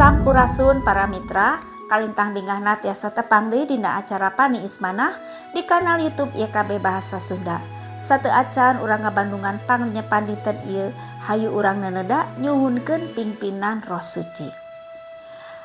Sampurasun para mitra, kalintang bingahna tiasa tepang deui dina acara Pani Ismanah di kanal YouTube YKB Bahasa Sunda. Sateu acan urang ngabandungan pangnyepan dinten ieu hayu urang neneda nyuhunkeun pingpinan Roh Suci.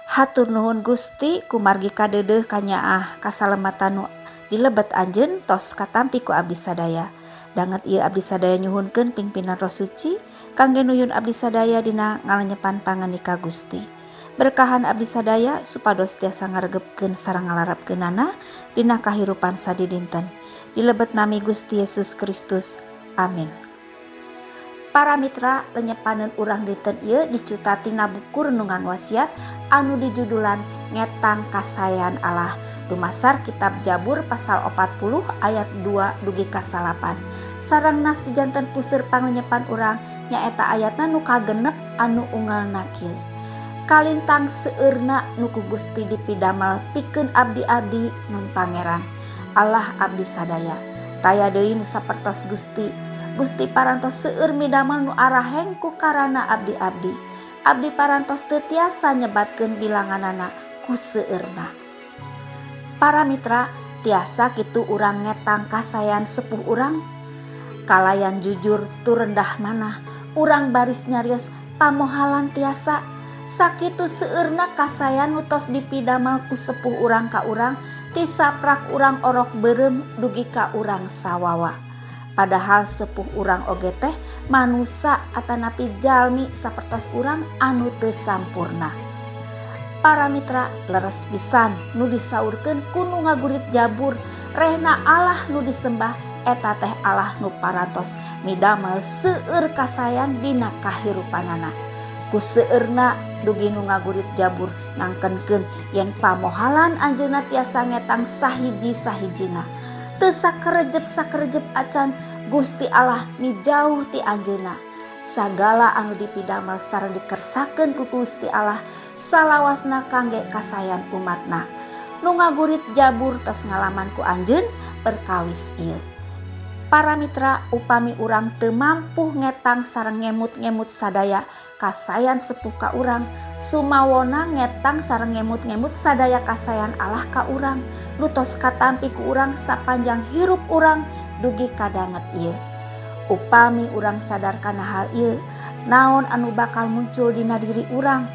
Hatur nuhun Gusti kumargi kadeudeuh kanyaah kasalamatan nu dilebet anjeun tos katampi ku abdi sadaya. Danget ieu abdi sadaya nyuhunkeun pingpinan Roh Suci kangge nuyun abdi sadaya dina ngalenyepan panganika Gusti. Berkahan abdi sadaya supados tiasa ngaregepkeun sareng ngalarapkeunana dina kahirupan sadidinten. Dilebet nami Gusti Yesus Kristus. Amin. Para mitra, lenyepaneun urang dinten ieu dicuta tina buku renungan wasiat anu dijudulan Ngetang Kasayan Allah. Dumasar kitab Jabur pasal 40 ayat 2 dugi ka 8. Sareng nas di janten puseur pangenyepan urang nyaeta ayatna nu kagenep anu unggalna kieu. Kalintang seueurna nuku Gusti dipidamel pikeun abdi-abdi nun pangeran Allah abdi sadaya. Taya deui nu sapertos Gusti. Gusti parantos seueur midamel nu araheng ku karana abdi-abdi. Abdi parantos teu tiasa nyebatkeun bilanganana ku seueurna. Para mitra, tiasa kitu urang ngetang kasayan sepuh urang. Kalayan jujur tu rendah manah, urang baris nyarios pamohalan tiasa. Sakitu seueurna kasayan nu tos dipidamel ku sepuh urang ka urang, ti saprak urang orok beureum dugi ka urang sawawa. Padahal sepuh urang oge teh manusa atanapi jalmi sapertos urang anu teu sampurna. Para mitra, leres pisan nu disaurkeun ku nu ngagurit Jabur, rehna Allah nu disembah eta teh Allah nu parantos midamel seueur kasayan dina kahirupanana. Ku seueurna dugi nu ngagurit Jabur ngangkenkeun yen pamohalan anjeunna tiasa ngetang sahiji-sahijina. Teu sakerejep acan Gusti Allah mi jauh ti anjeunna. Sagala anu dipidamel sareng dikersakeun ku Gusti Allah salawasna kangge kasayan umatna. Nu ngagurit Jabur tos ngalaman ku anjeun perkawis ieu. Para mitra, upami urang teu mampu ngetang sareng ngemut-ngemut sadaya kasayan sepuh ka urang, sumawona ngetang sareng ngemut-ngemut sadaya kasayan Allah ka urang, nu tos katampi ku urang sapanjang hirup urang dugi kadanget ieu. Upami urang sadar kana hal ieu, naon anu bakal muncul dina diri urang?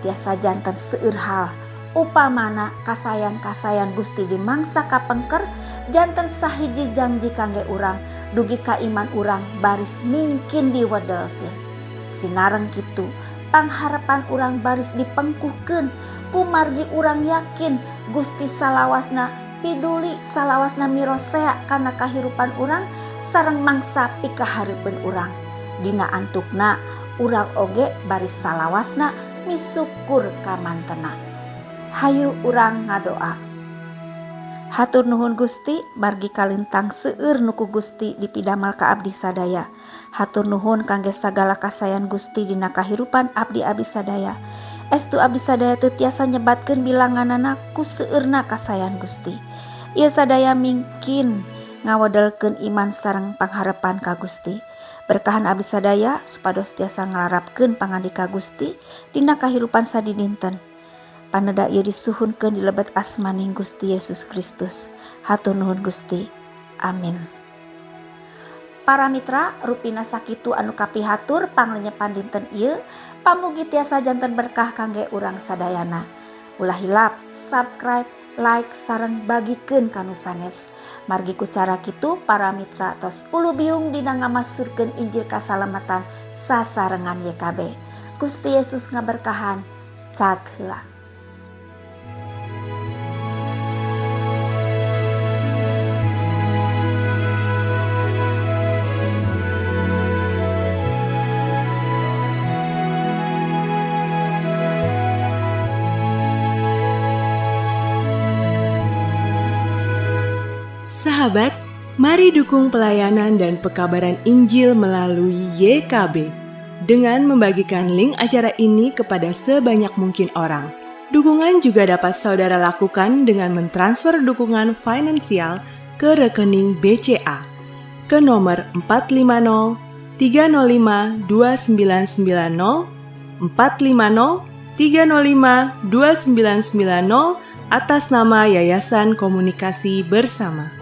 Tiasa janten seueur hal. Upamana kasayan-kasayan Gusti dimangsa kapengker, janten sahiji janji kangge urang dugi ka iman urang baris mingkin diwedelkeun. Sinareng kitu pangharapan urang baris dipengkuhkeun, kumargi urang yakin Gusti salawasna piduli, salawasna mirosea kana kahirupan urang sareng mangsa pikahareupeun urang. Dina antukna urang oge baris salawasna misukur ka mantena. Hayu urang ngadoa. Hatur nuhun Gusti margi kalintang seueur nuku Gusti dipidamel ka abdi sadaya. Hatur nuhun kangge sagala kasayan Gusti dina kahirupan abdi-abdi sadaya. Estu abdi sadaya teu tiasa nyebatkeun bilanganana ku seueurna kasayan Gusti. Ieu sadaya mingkin ngawedelkeun iman sareng pangharepan ka Gusti. Berkahan abdi sadaya supados tiasa ngalarapkeun pangandika Gusti dina kahirupan sadidinten. Paneda ieu disuhunkeun di lebet asmaning Gusti Yesus Kristus. Hatur nuhun Gusti. Amin. Para mitra, rupina sakitu anu kapihatur panglenyepan dinten ieu, pamugi tiasa janten berkah kangge urang sadayana. Ulah hilap, subscribe, like sareng bagikeun kanu sanes. Margi ku cara kitu para mitra tos ulu biung dina ngamasurkeun Injil kasalamatan sasarengan YKB. Gusti Yesus ngaberkahan. Cak heula. Sahabat, mari dukung pelayanan dan pekabaran Injil melalui YKB dengan membagikan link acara ini kepada sebanyak mungkin orang. Dukungan juga dapat saudara lakukan dengan mentransfer dukungan finansial ke rekening BCA ke nomor 450 305 2990 450 305 2990 atas nama Yayasan Komunikasi Bersama.